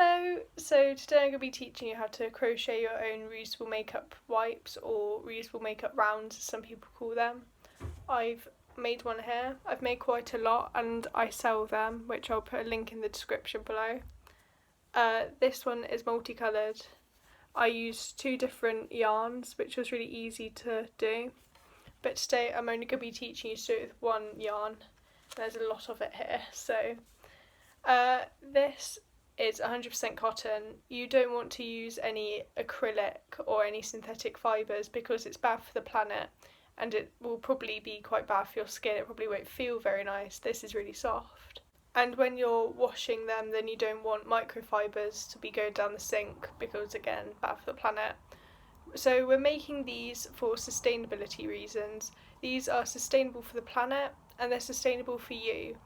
Hello! So today I'm going to be teaching you how to crochet your own reusable makeup wipes, or reusable makeup rounds as some people call them. I've made one here. I've made quite a lot and I sell them, which I'll put a link in the description below. This one is multicoloured. I used 2 different yarns, which was really easy to do. But today I'm only going to be teaching you to do it with one yarn. There's a lot of it here. So this is 100% cotton. You don't want to use any acrylic or any synthetic fibres because it's bad for the planet and it will probably be quite bad for your skin. It probably won't feel very nice. This is really soft. And when you're washing them, then you don't want microfibres to be going down the sink because, again, bad for the planet. So we're making these for sustainability reasons. These are sustainable for the planet and they're sustainable for you.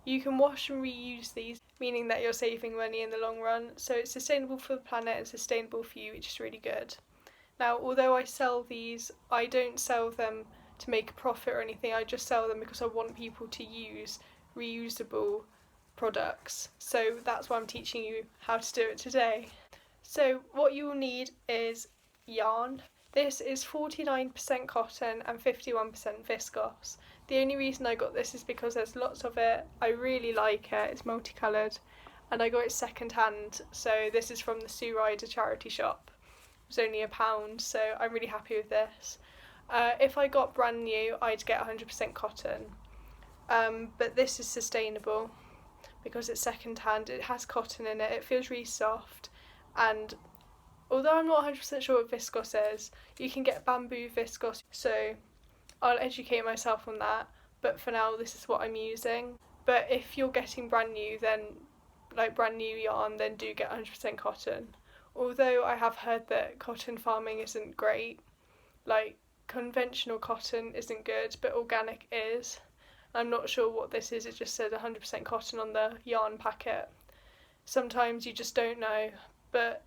You can wash and reuse these, meaning that you're saving money in the long run. So it's sustainable for the planet and sustainable for you, which is really good. Now, although I sell these, I don't sell them to make a profit or anything. I just sell them because I want people to use reusable products. So that's why I'm teaching you how to do it today. So what you will need is yarn. This is 49% cotton and 51% viscose. The only reason I got this is because there's lots of it. I really like it. It's multicoloured and I got it second hand. So this is from the Sue Ryder charity shop. It was only £1, so I'm really happy with this. If I got brand new, I'd get 100% cotton. But this is sustainable because it's second hand. It has cotton in it. It feels really soft, and although I'm not 100% sure what viscose is, you can get bamboo viscose, so I'll educate myself on that, but for now this is what I'm using. But if you're getting brand new, then like brand new yarn, then do get 100% cotton. Although I have heard that cotton farming isn't great, like conventional cotton isn't good, but organic is. I'm not sure what this is, it just said 100% cotton on the yarn packet. Sometimes you just don't know, but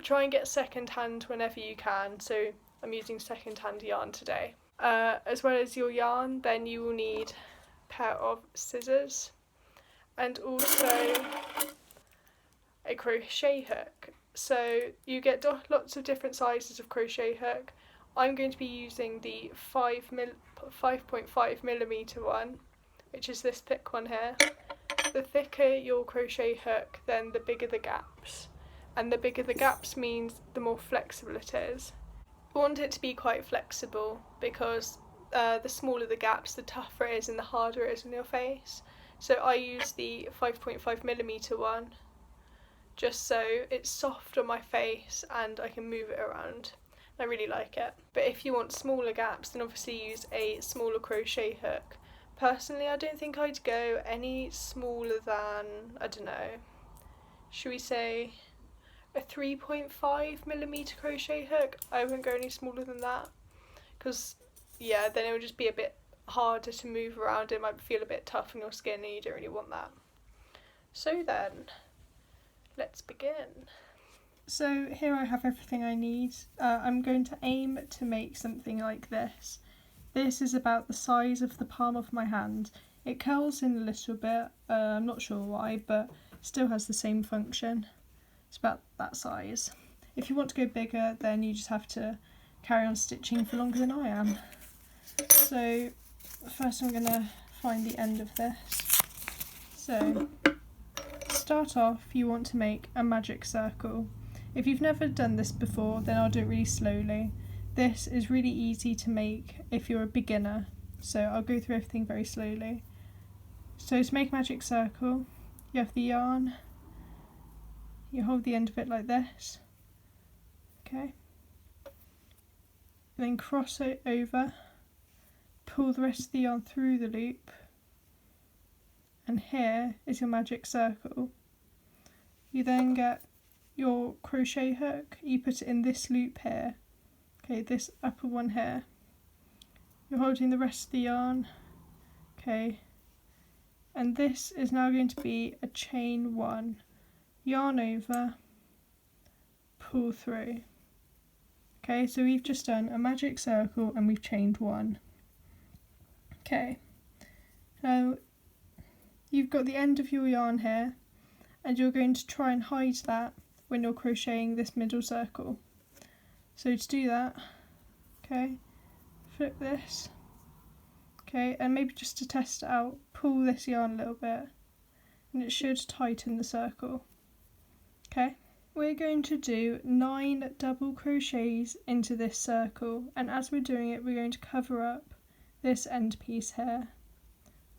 try and get second hand whenever you can, so I'm using second hand yarn today. As well as your yarn, then you will need a pair of scissors and also a crochet hook. So you get lots of different sizes of crochet hook. I'm going to be using the 5.5mm one, which is this thick one here. The thicker your crochet hook, then the bigger the gaps. And the bigger the gaps means the more flexible it is. You want it to be quite flexible because the smaller the gaps, the tougher it is and the harder it is on your face. So I use the 5.5mm one just so it's soft on my face and I can move it around. I really like it. But if you want smaller gaps, then obviously use a smaller crochet hook. Personally, I don't think I'd go any smaller than, I don't know, should we say a 3.5mm crochet hook. I won't go any smaller than that because yeah, then it would just be a bit harder to move around. It might feel a bit tough on your skin and you don't really want that. So then, let's begin. So here I have everything I need. I'm going to aim to make something like this. This is about the size of the palm of my hand. It curls in a little bit, I'm not sure why, but still has the same function. It's about that size. If you want to go bigger, then you just have to carry on stitching for longer than I am. So first I'm going to find the end of this. So to start off, you want to make a magic circle. If you've never done this before, then I'll do it really slowly. This is really easy to make if you're a beginner, so I'll go through everything very slowly. So to make a magic circle, you have the yarn. You hold the end of it like this, okay, and then cross it over, pull the rest of the yarn through the loop, and here is your magic circle. You then get your crochet hook, you put it in this loop here, okay, this upper one here. You're holding the rest of the yarn, okay, and this is now going to be a chain 1. Yarn over, pull through. Okay, so we've just done a magic circle and we've chained 1. Okay, now you've got the end of your yarn here and you're going to try and hide that when you're crocheting this middle circle. So to do that, okay, flip this, okay, and maybe just to test it out, pull this yarn a little bit and it should tighten the circle. Okay, we're going to do 9 double crochets into this circle, and as we're doing it we're going to cover up this end piece here,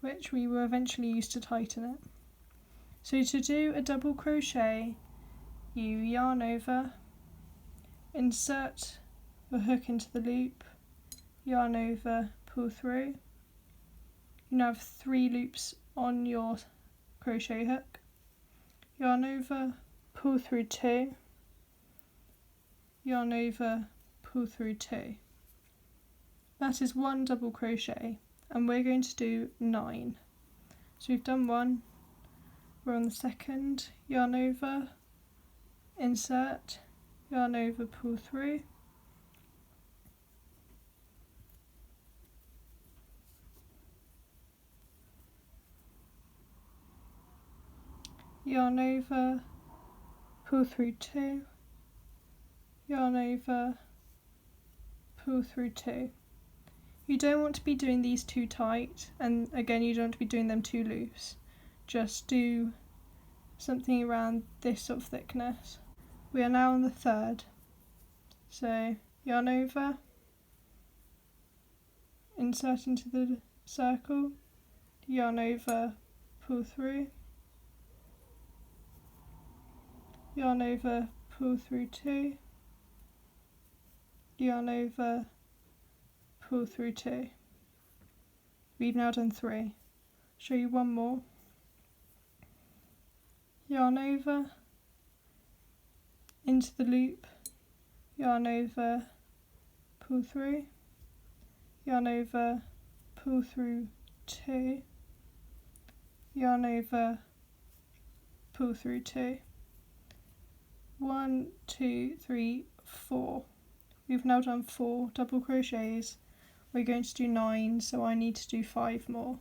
which we will eventually use to tighten it. So to do a double crochet, you yarn over, insert your hook into the loop, yarn over, pull through. You now have 3 loops on your crochet hook, yarn over, pull through 2, yarn over, pull through 2. That is 1 double crochet, and we're going to do 9. So we've done 1, we're on the second, yarn over, insert, yarn over, pull through, yarn over, pull through 2, yarn over, pull through 2. You don't want to be doing these too tight, and again you don't want to be doing them too loose. Just do something around this sort of thickness. We are now on the third. So yarn over, insert into the circle, yarn over, pull through, yarn over, pull through 2, yarn over, pull through 2. We've now done 3. Show you one more. Yarn over, into the loop, yarn over, pull through, yarn over, pull through 2, yarn over, pull through 2. 1, 2, 3, 4. We've now done 4 double crochets. We're going to do 9, so I need to do 5 more,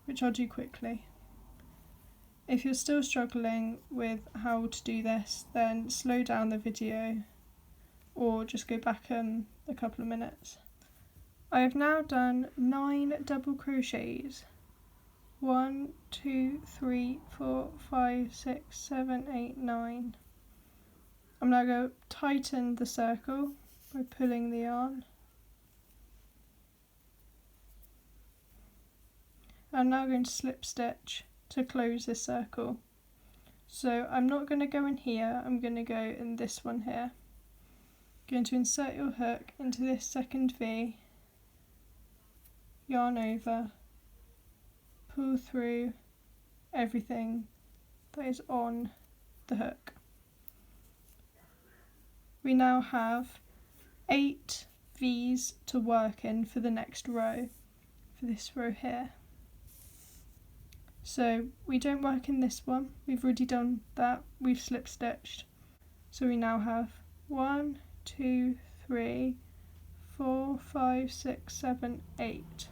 which I'll do quickly. If you're still struggling with how to do this, then slow down the video or just go back a couple of minutes. I have now done 9 double crochets. 1, 2, 3, 4, 5, 6, 7, 8, 9. I'm now going to tighten the circle by pulling the yarn. I'm now going to slip stitch to close this circle. So I'm not going to go in here, I'm going to go in this one here. Going to insert your hook into this second V, yarn over, pull through everything that is on the hook. We now have 8 V's to work in for the next row, for this row here. So we don't work in this one, we've already done that, we've slip stitched. So we now have 1, 2, 3, 4, 5, 6, 7, 8.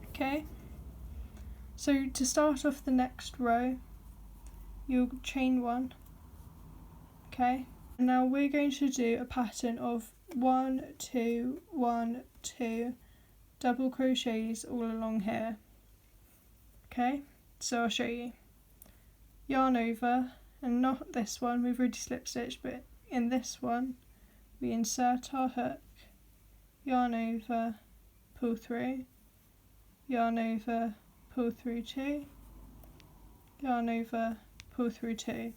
Okay, so to start off the next row, you'll chain 1, okay, and now we're going to do a pattern of 1, 2, 1, 2 double crochets all along here. Okay, so I'll show you. Yarn over, and not this one, we've already slip stitched, but in this one we insert our hook, yarn over, pull through, yarn over, pull through 2, yarn over, pull through 2.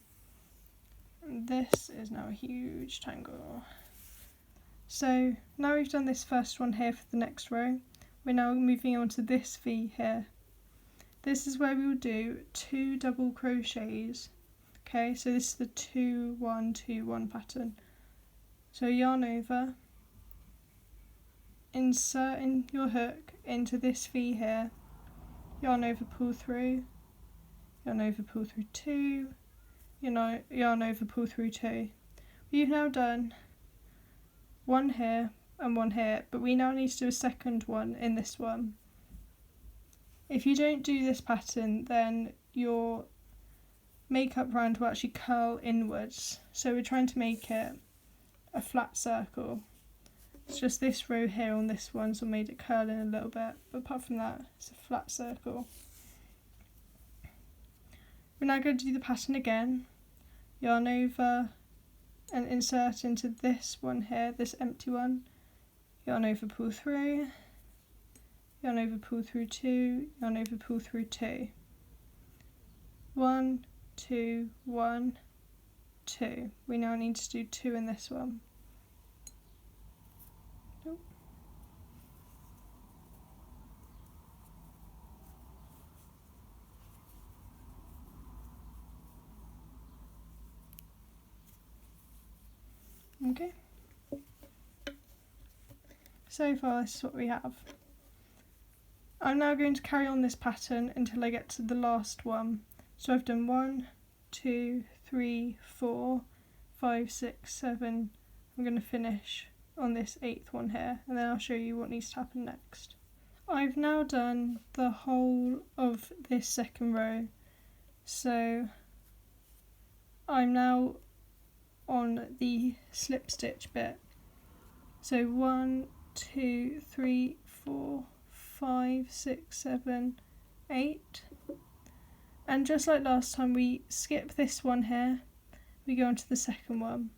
And this is now a huge tangle. So now we've done this first one here for the next row, we're now moving on to this V here. This is where we will do 2 double crochets. Okay, so this is the 2, 1, 2, 1 pattern. So yarn over, inserting your hook into this V here, yarn over, pull through, yarn over, pull through 2, yarn over, pull through 2. We've now done 1 here and 1 here, but we now need to do a second one in this one. If you don't do this pattern, then your makeup round will actually curl inwards. So we're trying to make it a flat circle. It's just this row here on this one, so I made it curl in a little bit. But apart from that, it's a flat circle. We're now going to do the pattern again. Yarn over and insert into this one here, this empty one. Yarn over, pull through. Yarn over, pull through 2. Yarn over, pull through 2. 1, 2, 1, 2. We now need to do 2 in this one. Okay. So far this is what we have. I'm now going to carry on this pattern until I get to the last one. So I've done 1, 2, 3, 4, 5, 6, 7. I'm going to finish on this 8th one here, and then I'll show you what needs to happen next. I've now done the whole of this second row, so I'm now on the slip stitch bit. So 1, 2, 3, 4, 5, 6, 7, 8. And just like last time, we skip this one here, we go on to the second one,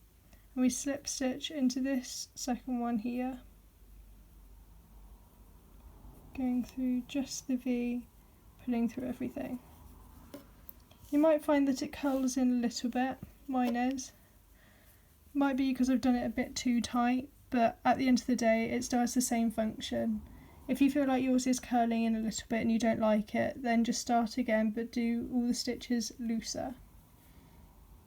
and we slip stitch into this second one here, going through just the V, pulling through everything. You might find that it curls in a little bit, mine is. Might be because I've done it a bit too tight, but at the end of the day it still has the same function. If you feel like yours is curling in a little bit and you don't like it, then just start again, but do all the stitches looser.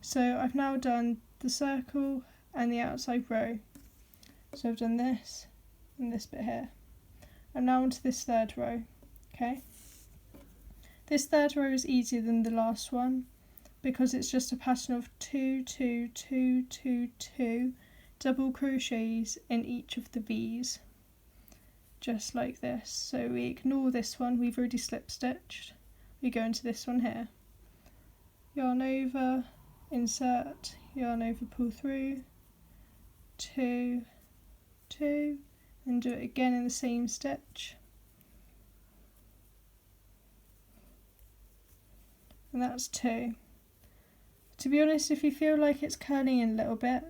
So I've now done the circle and the outside row. So I've done this and this bit here. I'm now onto this third row, okay? This third row is easier than the last one because it's just a pattern of 2, 2, 2, 2, 2 double crochets in each of the V's. Just like this. So we ignore this one, we've already slip stitched. We go into this one here. Yarn over, insert, yarn over, pull through, 2, 2, and do it again in the same stitch. And that's 2. To be honest, if you feel like it's curling in a little bit,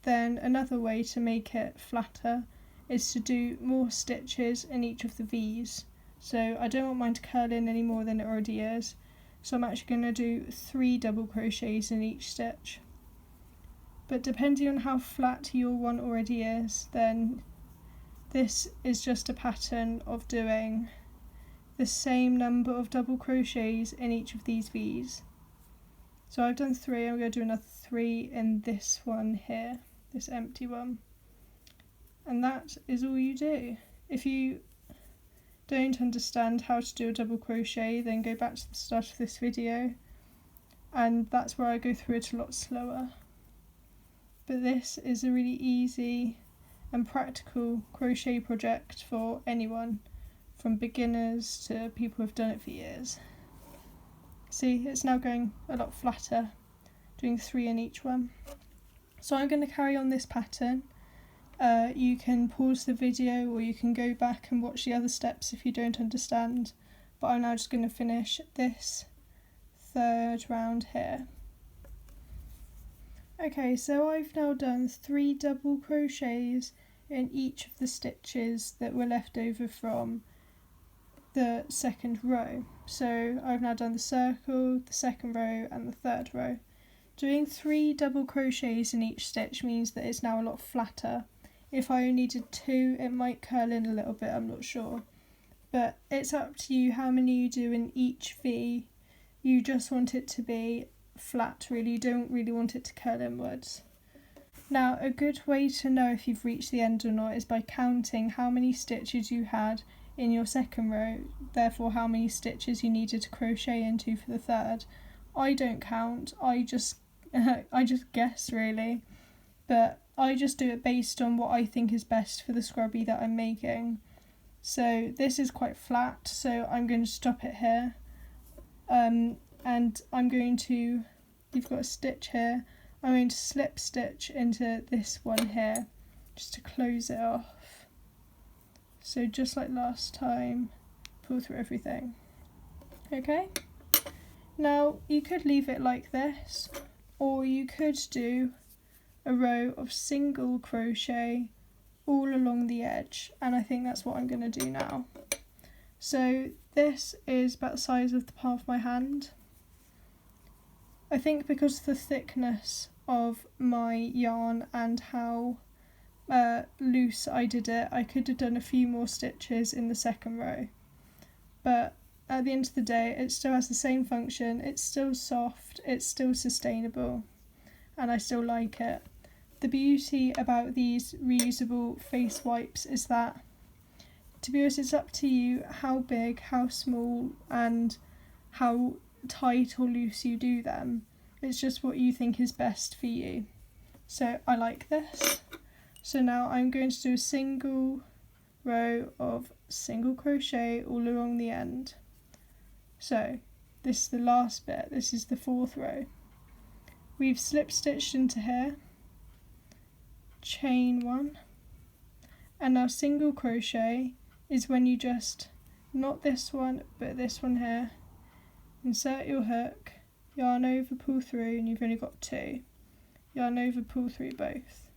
then another way to make it flatter is to do more stitches in each of the V's. So I don't want mine to curl in any more than it already is, so I'm actually going to do 3 double crochets in each stitch. But depending on how flat your one already is, then this is just a pattern of doing the same number of double crochets in each of these V's. So I've done 3, I'm going to do another 3 in this one here, this empty one. And that is all you do. If you don't understand how to do a double crochet, then go back to the start of this video, and that's where I go through it a lot slower. But this is a really easy and practical crochet project for anyone, from beginners to people who've done it for years. See, it's now going a lot flatter, doing 3 in each one. So I'm going to carry on this pattern. You can pause the video or you can go back and watch the other steps if you don't understand, but I'm now just going to finish this third round here. Okay, so I've now done 3 double crochets in each of the stitches that were left over from the second row. So I've now done the circle, the second row and the third row. Doing 3 double crochets in each stitch means that it's now a lot flatter. If I only did 2, it might curl in a little bit, I'm not sure. But it's up to you how many you do in each V. You just want it to be flat, really. You don't really want it to curl inwards. Now, a good way to know if you've reached the end or not is by counting how many stitches you had in your second row, therefore how many stitches you needed to crochet into for the third. I don't count, I just guess really, but I just do it based on what I think is best for the scrubby that I'm making. So this is quite flat, so I'm going to stop it here. and you've got a stitch here, I'm going to slip stitch into this one here just to close it off. So just like last time, pull through everything. Okay, now you could leave it like this, or you could do a row of single crochet all along the edge, and I think that's what I'm going to do now. So this is about the size of the palm of my hand. I think because of the thickness of my yarn and how loose I did it, I could have done a few more stitches in the second row. But at the end of the day, it still has the same function, it's still soft, it's still sustainable, and I still like it. The beauty about these reusable face wipes is that, to be honest, it's up to you how big, how small, and how tight or loose you do them. It's just what you think is best for you. So I like this. So now I'm going to do a single row of single crochet all along the end. So this is the last bit, this is the fourth row. We've slip stitched into here, chain one, and now single crochet is when you just, not this one but this one here, insert your hook, yarn over, pull through, and you've only got two, yarn over, pull through both.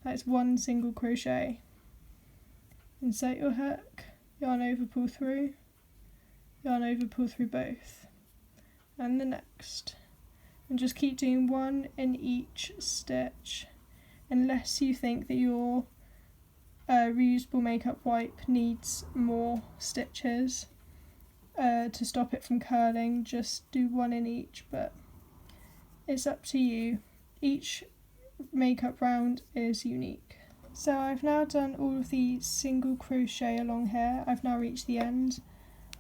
That's one single crochet. Insert your hook, yarn over, pull through, yarn over, pull through both, and the next, and just keep doing one in each stitch unless you think that your reusable makeup wipe needs more stitches to stop it from curling. Just do one in each, but it's up to you. Each makeup round is unique. So I've now done all of the single crochet along here. I've now reached the end,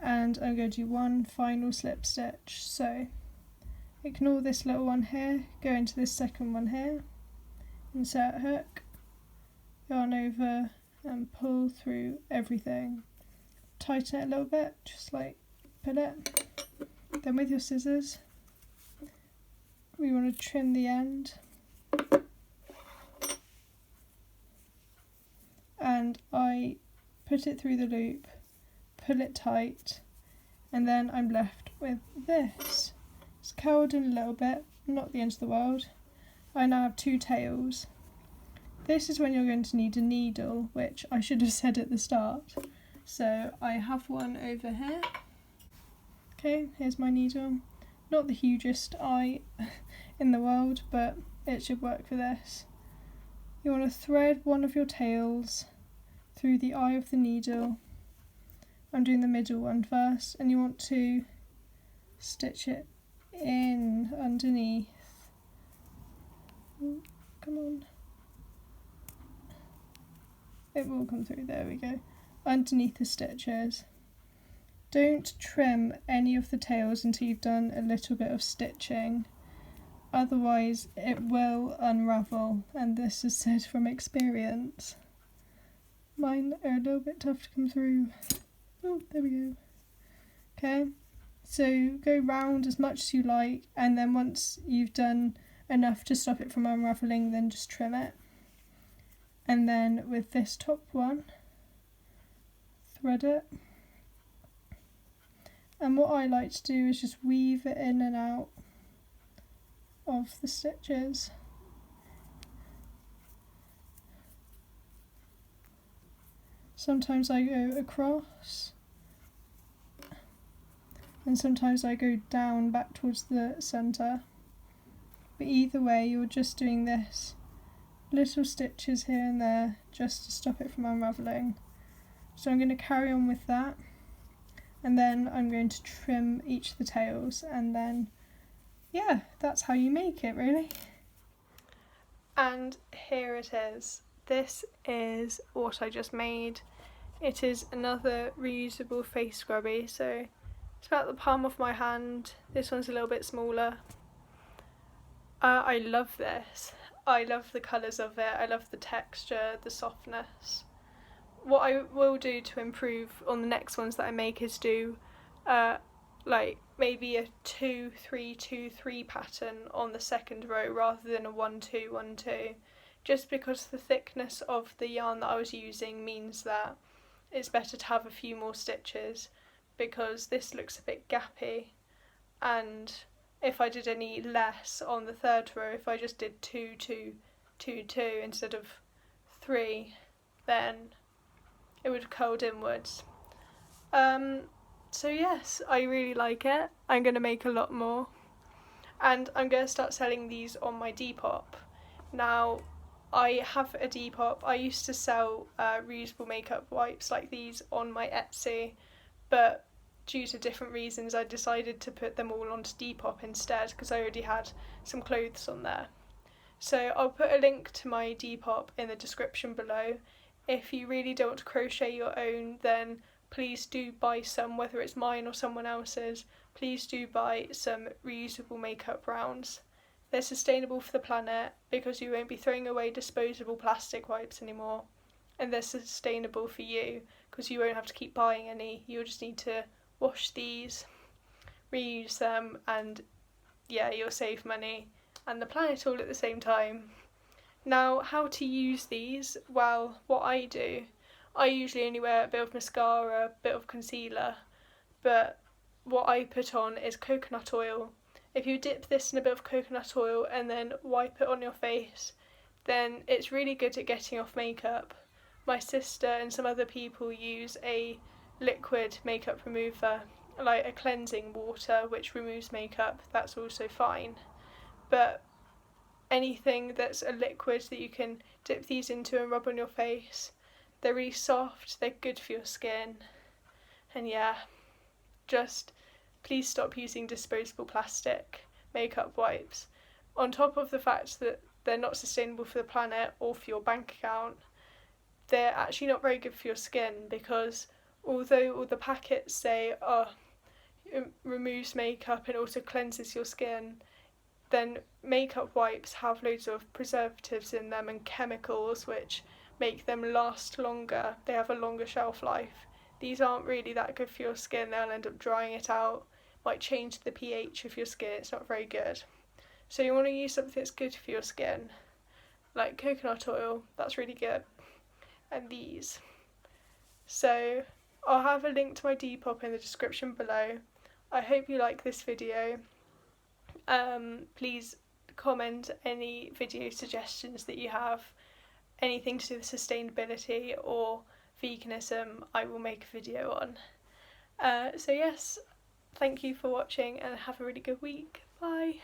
and I'm going to do one final slip stitch. So ignore this little one here, go into this second one here, insert hook, yarn over, and pull through everything. Tighten it a little bit, just like pull it. Then with your scissors, we want to trim the end, and I put it through the loop, pull it tight, and then I'm left with this. It's curled in a little bit, not the end of the world. I now have two tails. This is when you're going to need a needle, which I should have said at the start. So I have one over here. Okay, here's my needle. Not the hugest eye in the world, but it should work for this. You want to thread one of your tails through the eye of the needle. I'm doing the middle one first, and you want to stitch it in underneath. Come on. It will come through, there we go. Underneath the stitches. Don't trim any of the tails until you've done a little bit of stitching, otherwise it will unravel, and this is said from experience. Mine are a little bit tough to come through. Oh, there we go. Okay, so go round as much as you like, and then once you've done enough to stop it from unravelling, then just trim it. And then with this top one, thread it. And what I like to do is just weave it in and out of the stitches. Sometimes I go across, and sometimes I go down back towards the centre. But either way, you're just doing this. Little stitches here and there just to stop it from unravelling. So I'm going to carry on with that, and then I'm going to trim each of the tails, and then yeah, that's how you make it really. And here it is. This is what I just made. It is another reusable face scrubby, so it's about the palm of my hand. This one's a little bit smaller. I love this. I love the colours of it, I love the texture, the softness. What I will do to improve on the next ones that I make is do like maybe a 2-3-2-3 pattern on the second row rather than a 1-2-1-2, just because the thickness of the yarn that I was using means that it's better to have a few more stitches, because this looks a bit gappy, and if I did any less on the third row, if I just did 2-2-2-2 instead of 3, then it would have curled inwards. So yes, I really like it. I'm going to make a lot more, and I'm going to start selling these on my Depop. Now, I have a Depop. I used to sell reusable makeup wipes like these on my Etsy, but due to different reasons I decided to put them all onto Depop instead, because I already had some clothes on there. So I'll put a link to my Depop in the description below. If you really don't want to crochet your own, then please do buy some, whether it's mine or someone else's. Please do buy some reusable makeup rounds. They're sustainable for the planet because you won't be throwing away disposable plastic wipes anymore, and they're sustainable for you because you won't have to keep buying any. You'll just need to wash these, reuse them, and yeah, you'll save money and the planet all at the same time. Now, how to use these? Well, what I do, I usually only wear a bit of mascara, a bit of concealer, but what I put on is coconut oil. If you dip this in a bit of coconut oil and then wipe it on your face, then it's really good at getting off makeup. My sister and some other people use a liquid makeup remover, like a cleansing water which removes makeup. That's also fine. But anything that's a liquid that you can dip these into and rub on your face, they're really soft, they're good for your skin, and yeah, just please stop using disposable plastic makeup wipes. On top of the fact that they're not sustainable for the planet or for your bank account, they're actually not very good for your skin, because although all the packets say, oh, it removes makeup and also cleanses your skin, then makeup wipes have loads of preservatives in them and chemicals which make them last longer. They have a longer shelf life. These aren't really that good for your skin. They'll end up drying it out, might change the pH of your skin. It's not very good. So you want to use something that's good for your skin, like coconut oil. That's really good. And these. So I'll have a link to my Depop in the description below. I hope you like this video. Please comment any video suggestions that you have, anything to do with sustainability or veganism. I will make a video on. So yes, thank you for watching and have a really good week. Bye.